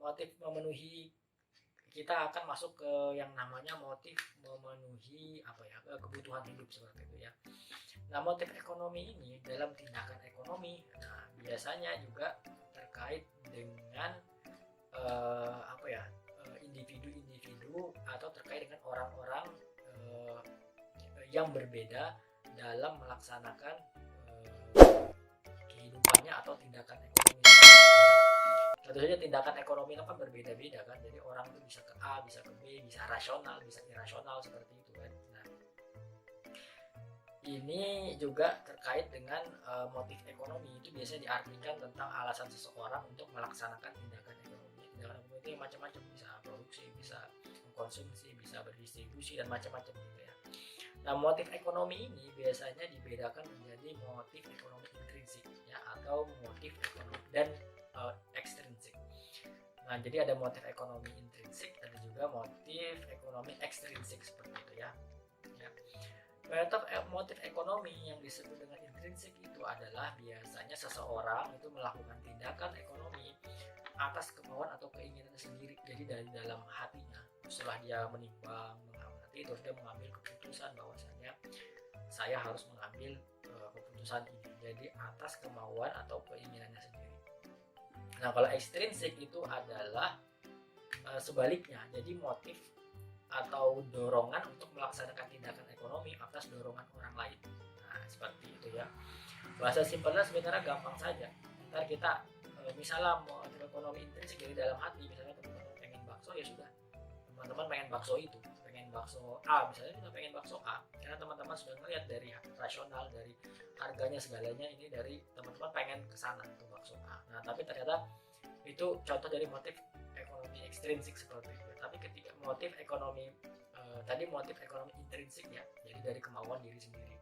motif memenuhi, kita akan masuk ke yang namanya motif memenuhi kebutuhan hidup seperti itu ya. Nah, motif ekonomi ini dalam tindakan ekonomi, nah biasanya juga terkait dengan individu-individu atau terkait dengan orang-orang yang berbeda dalam melaksanakan kehidupannya atau tindakan ekonomi. Tentu saja tindakan ekonomi itu kan berbeda-beda kan, jadi orang itu bisa ke A, bisa ke B, bisa rasional, bisa irasional seperti itu kan. Nah, ini juga terkait dengan motif ekonomi, itu biasanya diartikan tentang alasan seseorang untuk melaksanakan tindakan ekonomi. Tindakan ekonomi itu macam-macam, bisa produksi, bisa mengkonsumsi, bisa berdistribusi dan macam-macam gitu ya. Nah, motif ekonomi ini biasanya dibedakan menjadi motif ekonomi intrinsik ya, atau motif ekonomi dan ekstrinsik. Nah, jadi ada motif ekonomi intrinsik, ada juga motif ekonomi ekstrinsik seperti itu ya. Motif ekonomi yang disebut dengan intrinsik itu adalah biasanya seseorang itu melakukan tindakan ekonomi atas kemauan atau keinginan sendiri. Jadi dari dalam hatinya, setelah dia menimbang, mengamati, terus dia mengambil keputusan bahwasanya saya harus mengambil keputusan ini. Jadi atas kemauan atau keinginannya sendiri. Nah, kalau ekstrinsik itu adalah sebaliknya. Jadi motif atau dorongan untuk melaksanakan tindakan ekonomi atas dorongan orang lain. Nah, seperti itu ya. Bahasa simpelnya sebenarnya gampang saja. Ntar kita misalnya motif ekonomi intrinsik dari dalam hati, misalnya teman-teman pengen bakso, ya sudah, teman-teman pengen bakso itu, pengen bakso A, misalnya kita pengen bakso A, karena teman-teman sudah melihat dari rasional, dari harganya segalanya, ini dari teman-teman pengen kesana untuk bakso A. Nah, tapi ternyata itu contoh dari motif ekonomi ekstrinsik seperti itu. Tapi ketika motif ekonomi tadi motif ekonomi intrinsik ya, jadi dari kemauan diri sendiri.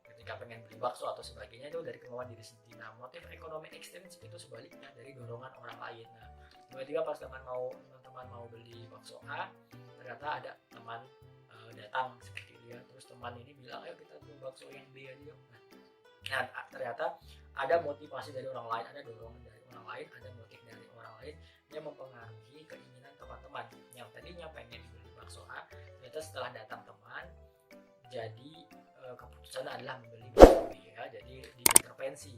Ketika pengen beli bakso atau sebagainya itu dari kemauan diri sendiri. Nah, motif ekonomi ekstrinsik itu sebaliknya, dari dorongan orang lain. Nah, tiba-tiba pas teman-teman mau beli bakso A, ternyata ada teman datang seperti itu ya. Terus teman ini bilang, ayo kita beli bakso yang B aja. Nah, ternyata ada motivasi dari orang lain, ada dorongan dari orang lain, ada motif dari orang lain yang mempengaruhi keinginan teman-teman yang tadinya pengen beli bakso A, ternyata setelah datang teman, jadi keputusan adalah membeli bakso B ya. Jadi diintervensi,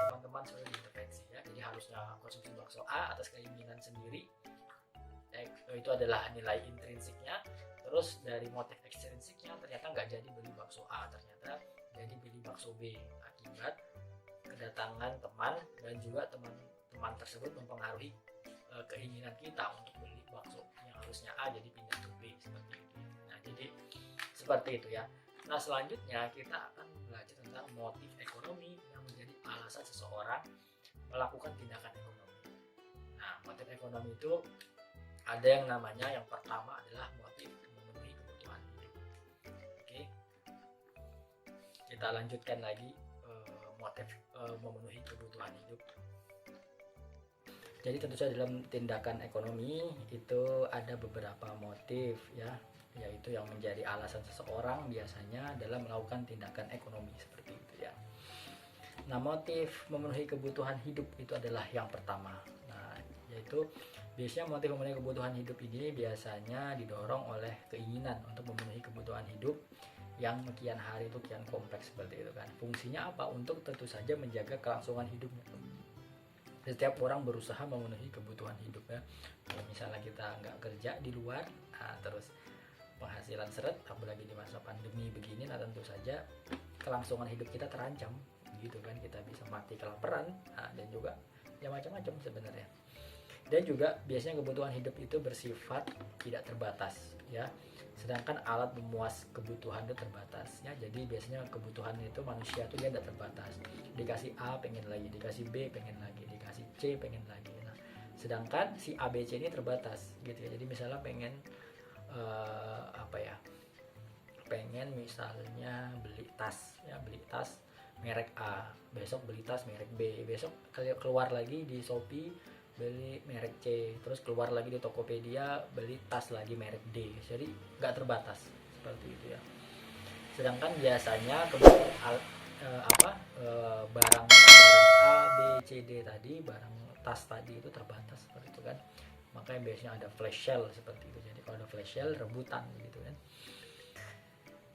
teman-teman sudah diintervensi ya. Jadi harusnya konsumsi bakso A atas keinginan sendiri, itu adalah nilai intrinsiknya. Terus dari motif ekstrinsiknya ternyata nggak jadi beli bakso A, ternyata jadi beli bakso B akibat kedatangan teman, dan juga teman tersebut mempengaruhi keinginan kita untuk beli bakso yang harusnya A jadi pindah ke B seperti itu. Nah, jadi seperti itu ya. Nah, selanjutnya kita akan belajar tentang motif ekonomi yang menjadi alasan seseorang melakukan tindakan ekonomi. Nah, motif ekonomi itu ada yang namanya, yang pertama adalah motif memenuhi kebutuhan hidup. Oke, kita lanjutkan lagi motif memenuhi kebutuhan hidup. Jadi tentu saja dalam tindakan ekonomi itu ada beberapa motif ya, yaitu yang menjadi alasan seseorang biasanya dalam melakukan tindakan ekonomi seperti itu ya. Nah, motif memenuhi kebutuhan hidup itu adalah yang pertama. Nah, yaitu biasanya motif memenuhi kebutuhan hidup ini biasanya didorong oleh keinginan untuk memenuhi kebutuhan hidup yang kian hari itu kian kompleks seperti itu kan. Fungsinya apa? Untuk tentu saja menjaga kelangsungan hidupnya. Setiap orang berusaha memenuhi kebutuhan hidup ya. Kalau misalnya kita nggak kerja di luar, nah, terus penghasilan seret, apalagi di masa pandemi begini, nah tentu saja kelangsungan hidup kita terancam gitu kan. Kita bisa mati kelaparan, nah, dan juga ya macam-macam sebenarnya. Dan juga biasanya kebutuhan hidup itu bersifat tidak terbatas ya, sedangkan alat memuas kebutuhan itu terbatas ya. Jadi biasanya kebutuhan itu manusia itu dia tidak terbatas, dikasih A pengen lagi, dikasih B pengen lagi, dikasih C pengen lagi. Nah, sedangkan si A B C ini terbatas gitu ya. Jadi misalnya pengen pengen misalnya beli tas ya, beli tas merek A, besok beli tas merek B, besok keluar lagi di Shopee beli merek C, terus keluar lagi di Tokopedia beli tas lagi merek D. Jadi nggak terbatas seperti itu ya. Sedangkan biasanya barang A, B, C, D tadi, barang tas tadi itu terbatas seperti itu kan. Makanya biasanya ada flash sale seperti itu. Jadi kalau ada flash sale rebutan gitu kan.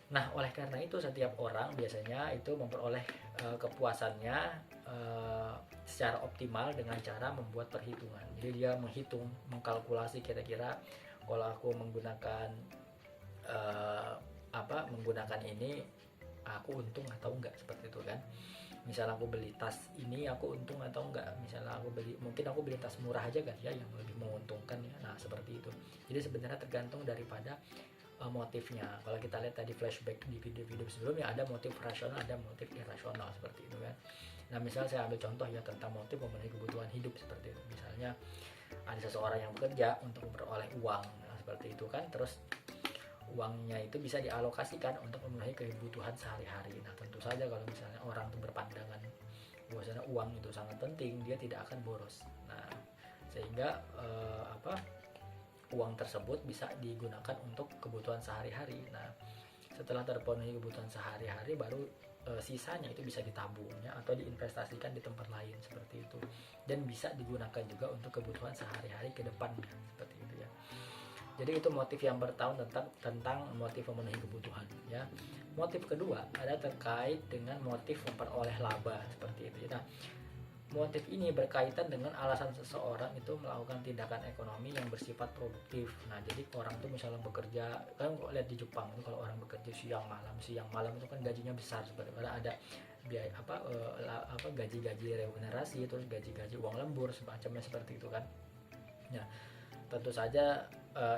Nah, oleh karena itu setiap orang biasanya itu memperoleh kepuasannya secara optimal dengan cara membuat perhitungan. Jadi dia mengkalkulasi kira-kira kalau aku menggunakan menggunakan ini aku untung atau enggak seperti itu kan. Misal aku beli tas ini aku untung atau enggak. Misalnya mungkin aku beli tas murah aja kan ya yang lebih menguntungkan ya. Nah, seperti itu. Jadi sebenarnya tergantung daripada motifnya. Kalau kita lihat tadi flashback di video-video sebelumnya, ada motif rasional, ada motif irasional seperti itu kan. Nah, misalnya saya ambil contoh ya tentang motif memenuhi kebutuhan hidup seperti itu. Misalnya ada seseorang yang bekerja untuk memperoleh uang, nah, seperti itu kan. Terus uangnya itu bisa dialokasikan untuk memenuhi kebutuhan sehari-hari. Nah, tentu saja kalau misalnya orang itu berpandangan bahwasanya uang itu sangat penting, dia tidak akan boros. Nah, sehingga uang tersebut bisa digunakan untuk kebutuhan sehari-hari. Nah, setelah terpenuhi kebutuhan sehari-hari baru sisanya itu bisa ditabung ya, atau diinvestasikan di tempat lain seperti itu, dan bisa digunakan juga untuk kebutuhan sehari-hari ke depannya seperti itu ya. Jadi itu motif yang pertama tentang motif memenuhi kebutuhan ya. Motif kedua ada terkait dengan motif memperoleh laba seperti itu. Nah, motif ini berkaitan dengan alasan seseorang itu melakukan tindakan ekonomi yang bersifat produktif. Nah, jadi orang tuh misalnya bekerja, kan lihat di Jepang itu kalau orang bekerja siang malam itu kan gajinya besar seperti ada biaya gaji-gaji remunerasi, terus gaji-gaji uang lembur semacamnya seperti itu kan. Nah, tentu saja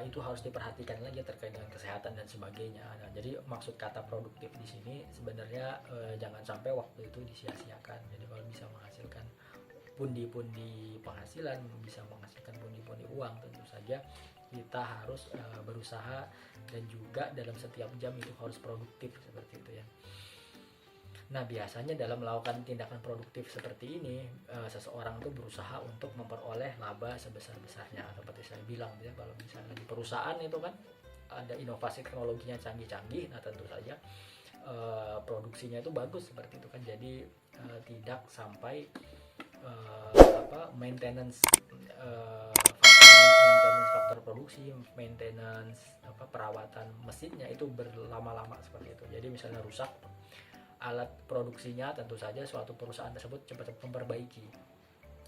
itu harus diperhatikan lagi terkait dengan kesehatan dan sebagainya. Nah, jadi maksud kata produktif di sini sebenarnya jangan sampai waktu itu disia-siakan. Jadi kalau bisa menghasilkan pundi-pundi penghasilan, bisa menghasilkan pundi-pundi uang, tentu saja kita harus berusaha, dan juga dalam setiap jam itu harus produktif seperti itu ya. Nah, biasanya dalam melakukan tindakan produktif seperti ini, seseorang itu berusaha untuk memperoleh laba sebesar-besarnya. Seperti saya bilang ya, kalau misalnya di perusahaan itu kan ada inovasi teknologinya canggih-canggih, nah tentu saja produksinya itu bagus seperti itu kan. Jadi tidak sampai maintenance faktor produksi, maintenance perawatan mesinnya itu berlama-lama seperti itu. Jadi misalnya rusak alat produksinya, tentu saja suatu perusahaan tersebut cepat-cepat memperbaiki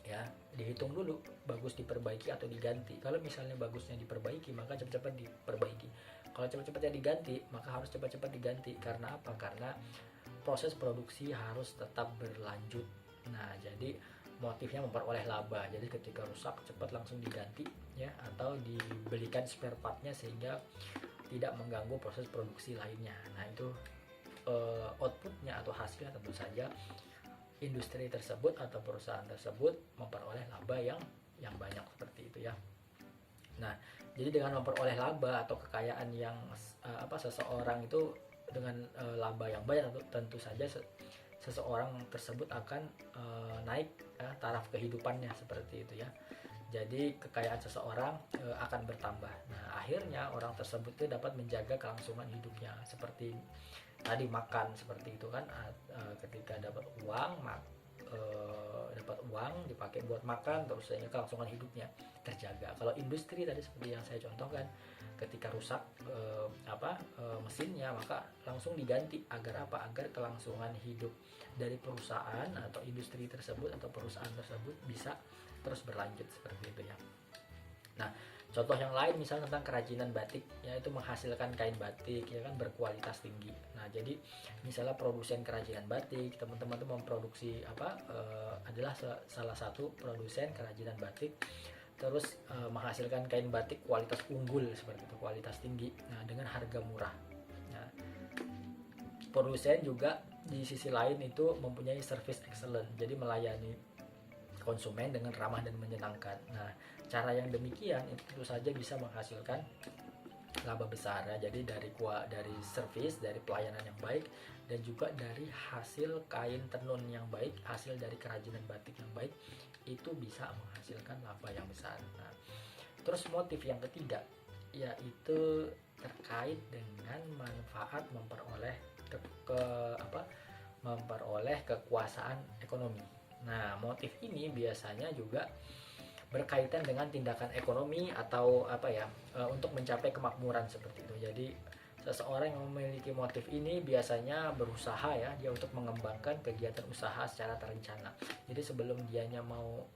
ya, dihitung dulu bagus diperbaiki atau diganti. Kalau misalnya bagusnya diperbaiki, maka cepat-cepat diperbaiki. Kalau cepat-cepatnya diganti, maka harus cepat-cepat diganti. Karena apa? Karena proses produksi harus tetap berlanjut. Nah, jadi motifnya memperoleh laba. Jadi ketika rusak cepat langsung diganti ya, atau dibelikan spare partnya sehingga tidak mengganggu proses produksi lainnya. Nah, itu outputnya atau hasilnya tentu saja industri tersebut atau perusahaan tersebut memperoleh laba yang banyak seperti itu ya. Nah, jadi dengan memperoleh laba atau kekayaan yang seseorang itu dengan laba yang banyak, tentu saja seseorang tersebut akan naik taraf kehidupannya seperti itu ya. Jadi kekayaan seseorang akan bertambah. Nah, akhirnya orang tersebut itu dapat menjaga kelangsungan hidupnya, seperti tadi makan seperti itu kan. Ketika dapat uang dipakai buat makan, terus sehingga kelangsungan hidupnya terjaga. Kalau industri tadi seperti yang saya contohkan, ketika rusak mesinnya, maka langsung diganti. Agar apa? Agar kelangsungan hidup dari perusahaan atau industri tersebut atau perusahaan tersebut bisa terus berlanjut seperti itu ya. Nah, contoh yang lain misalnya tentang kerajinan batik, yaitu menghasilkan kain batik ya kan berkualitas tinggi. Nah, jadi misalnya produsen kerajinan batik, teman-teman itu memproduksi adalah salah satu produsen kerajinan batik, terus menghasilkan kain batik kualitas unggul seperti itu, kualitas tinggi. Nah, dengan harga murah. Nah, produsen juga di sisi lain itu mempunyai service excellent, jadi melayani konsumen dengan ramah dan menyenangkan. Nah, cara yang demikian itu tentu saja bisa menghasilkan laba besar ya. Jadi dari service, dari pelayanan yang baik, dan juga dari hasil kain tenun yang baik, hasil dari kerajinan batik yang baik, itu bisa menghasilkan laba yang besar. Nah, terus motif yang ketiga yaitu terkait dengan manfaat memperoleh kekuasaan ekonomi. Nah, motif ini biasanya juga berkaitan dengan tindakan ekonomi atau apa ya, untuk mencapai kemakmuran seperti itu. Jadi seseorang yang memiliki motif ini biasanya berusaha ya dia untuk mengembangkan kegiatan usaha secara terencana. Jadi sebelum dianya mau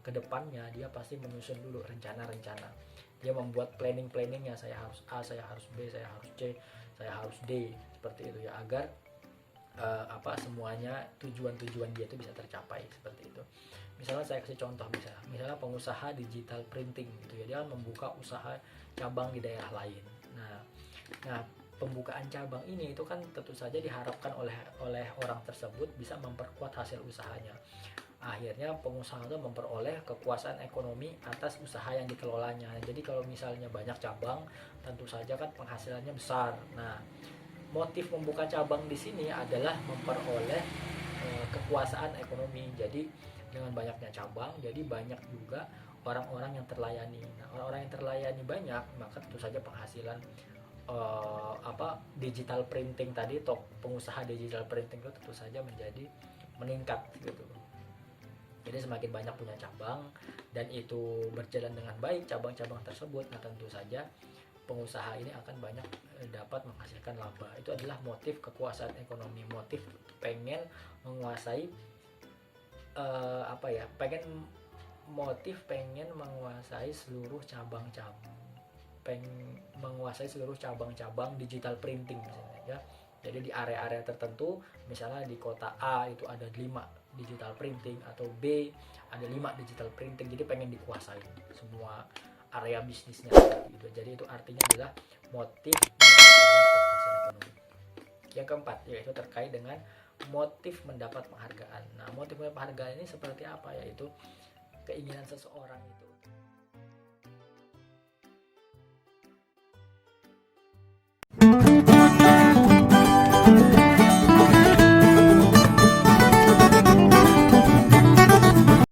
ke depannya, dia pasti menyusun dulu rencana-rencana. Dia membuat planning-planningnya, saya harus A, saya harus B, saya harus C, saya harus D, seperti itu ya, agar semuanya tujuan-tujuan dia itu bisa tercapai seperti itu. Misalnya saya kasih contoh, misalnya pengusaha digital printing gitu ya, dia membuka usaha cabang di daerah lain. Nah, pembukaan cabang ini itu kan tentu saja diharapkan oleh orang tersebut bisa memperkuat hasil usahanya. Akhirnya pengusaha itu memperoleh kekuasaan ekonomi atas usaha yang dikelolanya. Jadi kalau misalnya banyak cabang, tentu saja kan penghasilannya besar. Nah, motif membuka cabang di sini adalah memperoleh kekuasaan ekonomi. Jadi dengan banyaknya cabang, jadi banyak juga orang-orang yang terlayani. Nah, orang-orang yang terlayani banyak, maka tentu saja penghasilan digital printing tadi, atau pengusaha digital printing itu tentu saja menjadi meningkat gitu. Jadi semakin banyak punya cabang dan itu berjalan dengan baik cabang-cabang tersebut, nah tentu saja pengusaha ini akan banyak dapat menghasilkan laba. Itu adalah motif kekuasaan ekonomi, motif pengen menguasai pengen menguasai seluruh cabang-cabang digital printing misalnya ya. Jadi di area-area tertentu, misalnya di kota A itu ada 5 digital printing, atau B ada 5 digital printing, jadi pengen dikuasai semua area bisnisnya gitu. Jadi itu artinya adalah motif kekuasaan ekonomi. Yang keempat yaitu terkait dengan motif mendapat penghargaan. Nah, motif mendapat penghargaan ini seperti apa? Yaitu keinginan seseorang itu